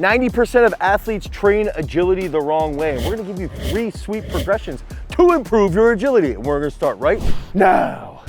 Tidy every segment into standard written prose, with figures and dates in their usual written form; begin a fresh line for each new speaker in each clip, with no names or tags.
90% of athletes train agility the wrong way. And we're gonna give you 3 sweet progressions to improve your agility. And we're gonna start right now.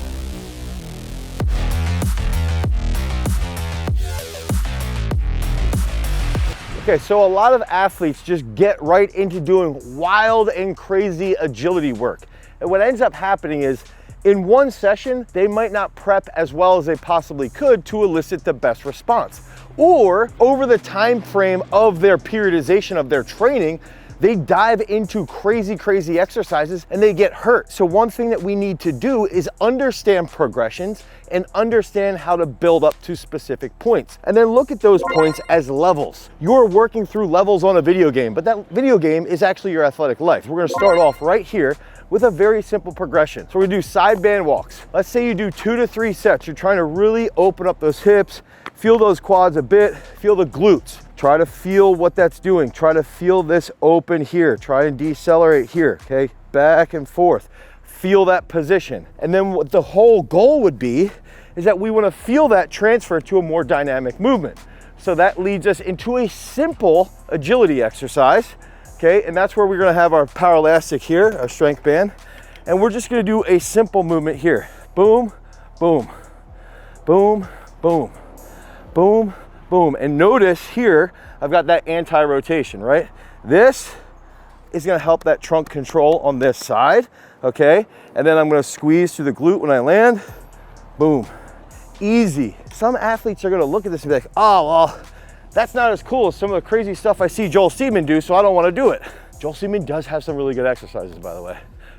Okay, so a lot of athletes just get right into doing wild and crazy agility work. And what ends up happening is in one session, they might not prep as well as they possibly could to elicit the best response. Or over the time frame of their periodization of their training, they dive into crazy exercises and they get hurt. So one thing that we need to do is understand progressions and understand how to build up to specific points. And then look at those points as levels. You're working through levels on a video game, but that video game is actually your athletic life. We're gonna start off right here with a very simple progression. So we're gonna do side band walks. Let's say you do 2 to 3 sets. You're trying to really open up those hips, feel those quads a bit, feel the glutes. Try to feel what that's doing. Try to feel this open here. Try and decelerate here, okay? Back and forth. Feel that position. And then what the whole goal would be is that we wanna feel that transfer to a more dynamic movement. So that leads us into a simple agility exercise, okay? And that's where we're gonna have our power elastic here, our strength band. And we're just gonna do a simple movement here. Boom, boom, boom, boom, boom, boom. And notice here, I've got that anti-rotation, right? This is gonna help that trunk control on this side, okay? And then I'm gonna squeeze through the glute when I land, boom, easy. Some athletes are gonna look at this and be like, oh, well, that's not as cool as some of the crazy stuff I see Joel Seaman do, so I don't wanna do it. Joel Seaman does have some really good exercises, by the way.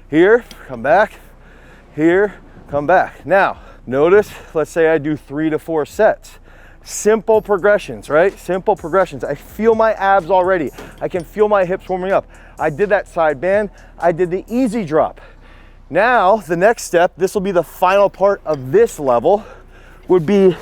Here, come back, here, come back. Now, notice, let's say I do 3 to 4 sets. Simple progressions, right? Simple progressions. I feel my abs already. I can feel my hips warming up. I did that side band. I did the easy drop. Now, the next step, this will be the final part of this level, would be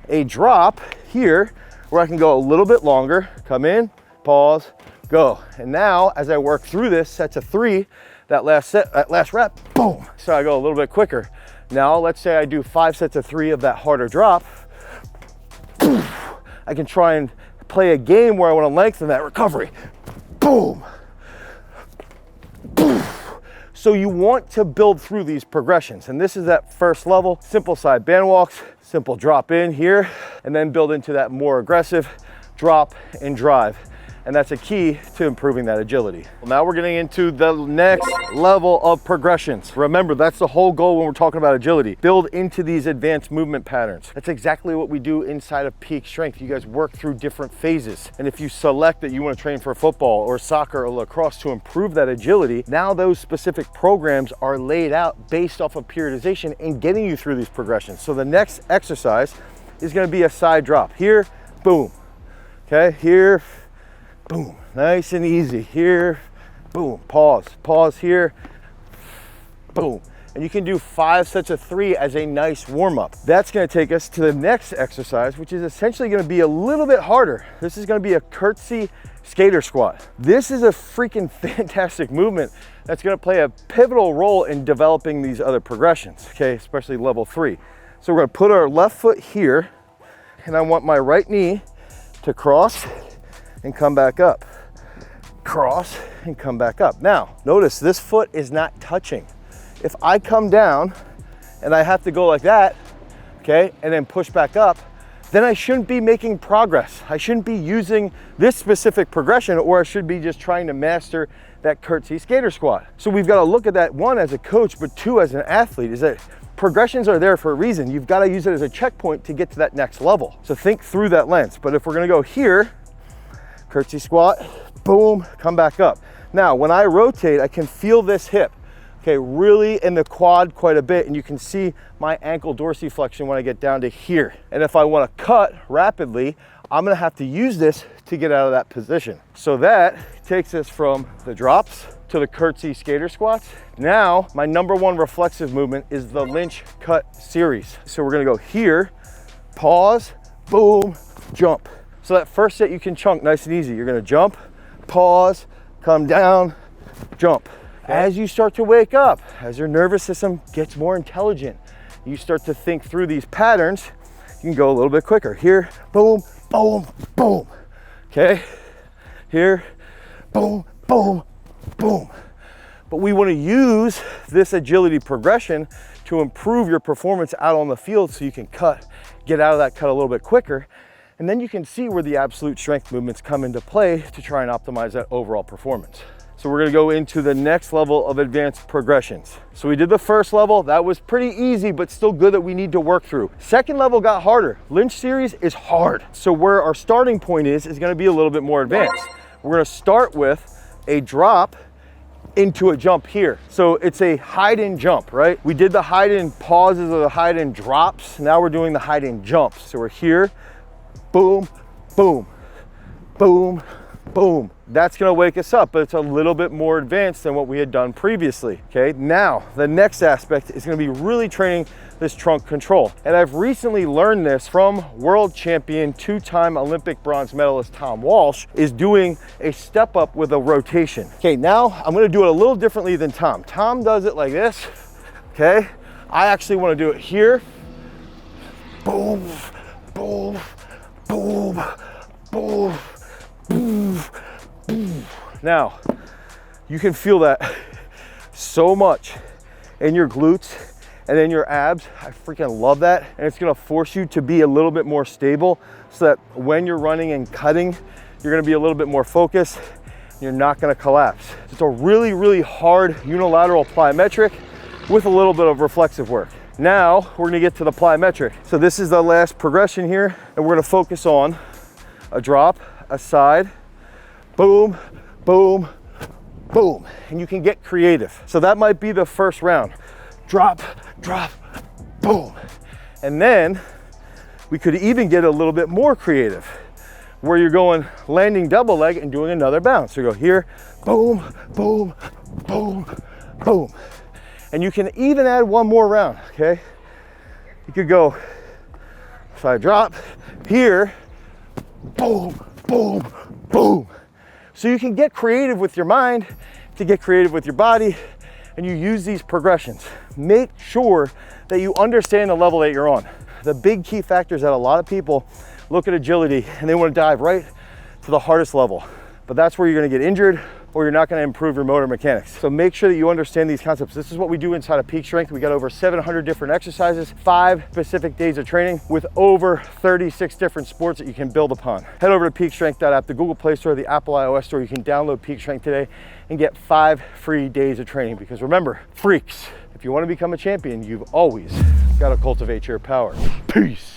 a drop here where I can go a little bit longer, come in, pause, go. And now, as I work through this, sets of 3, that last set, that last rep, boom. So I go a little bit quicker. Now, let's say I do 5 sets of 3 of that harder drop. I can try and play a game where I want to lengthen that recovery. Boom. Boom. So you want to build through these progressions. And this is that first level, simple side band walks, simple drop in here, and then build into that more aggressive drop and drive. And that's a key to improving that agility. Well, now we're getting into the next level of progressions. Remember, that's the whole goal when we're talking about agility. Build into these advanced movement patterns. That's exactly what we do inside of Peak Strength. You guys work through different phases. And if you select that you want to train for football or soccer or lacrosse to improve that agility, now those specific programs are laid out based off of periodization and getting you through these progressions. So the next exercise is going to be a side drop. Here, boom. Okay, here, boom, nice and easy. Here, boom, pause here, boom. And you can do 5 sets of 3 as a nice warm-up. That's gonna take us to the next exercise, which is essentially gonna be a little bit harder. This is gonna be a curtsy skater squat. This is a freaking fantastic movement that's gonna play a pivotal role in developing these other progressions, okay, especially level 3. So we're gonna put our left foot here, and I want my right knee to cross and come back up, cross and come back up. Now, notice this foot is not touching. If I come down and I have to go like that, okay, and then push back up, then I shouldn't be making progress. I shouldn't be using this specific progression, or I should be just trying to master that curtsy skater squat. So we've got to look at that, 1 as a coach, but 2 as an athlete, is that progressions are there for a reason. You've got to use it as a checkpoint to get to that next level. So think through that lens. But if we're gonna go here, curtsy squat, boom, come back up. Now, when I rotate, I can feel this hip, okay, really in the quad quite a bit, and you can see my ankle dorsiflexion when I get down to here. And if I want to cut rapidly, I'm gonna have to use this to get out of that position. So that takes us from the drops to the curtsy skater squats. Now, my #1 reflexive movement is the Lynch cut series. So we're gonna go here, pause, boom, jump. So that first set you can chunk nice and easy. You're gonna jump, pause, come down, jump. As you start to wake up, as your nervous system gets more intelligent, you start to think through these patterns, you can go a little bit quicker. Here, boom, boom, boom. okay? Here, boom, boom, boom. But we want to use this agility progression to improve your performance out on the field so you can get out of that cut a little bit quicker. And then you can see where the absolute strength movements come into play to try and optimize that overall performance. So we're gonna go into the next level of advanced progressions. So we did the first level, that was pretty easy, but still good that we need to work through. Second level got harder. Lynch series is hard. So where our starting point is gonna be a little bit more advanced. We're gonna start with a drop into a jump here. So it's a hide and jump, right? We did the hide and pauses or the hide and drops. Now we're doing the hide and jumps. So we're here, boom, boom, boom, boom. That's gonna wake us up, but it's a little bit more advanced than what we had done previously, okay? Now, the next aspect is gonna be really training this trunk control. And I've recently learned this from world champion, two-time Olympic bronze medalist Tom Walsh, is doing a step up with a rotation. Okay, now I'm gonna do it a little differently than Tom. Tom does it like this, okay? I actually wanna do it here. Boom, boom, boom, boom, boom, boom. Now, you can feel that so much in your glutes and in your abs. I freaking love that. And it's gonna force you to be a little bit more stable so that when you're running and cutting, you're gonna be a little bit more focused. You're not gonna collapse. It's a really, really hard unilateral plyometric with a little bit of reflexive work. Now we're gonna get to the plyometric. So this is the last progression here, and we're gonna focus on a drop, a side, boom, boom, boom. And you can get creative. So that might be the first round. Drop, drop, boom. And then we could even get a little bit more creative where you're going landing double leg and doing another bounce. So you go here, boom, boom, boom, boom. And you can even add one more round, okay? You could go side drop, here, boom, boom, boom. So you can get creative with your mind, to get creative with your body, and you use these progressions. Make sure that you understand the level that you're on. The big key factors that a lot of people look at agility and they want to dive right to the hardest level, but that's where you're going to get injured or you're not going to improve your motor mechanics. So make sure that you understand these concepts. This is what we do inside of Peak Strength. We got over 700 different exercises, 5 specific days of training with over 36 different sports that you can build upon. Head over to peakstrength.app, the Google Play Store, the Apple iOS Store. You can download Peak Strength today and get 5 free days of training. Because remember, freaks, if you want to become a champion, you've always got to cultivate your power. Peace.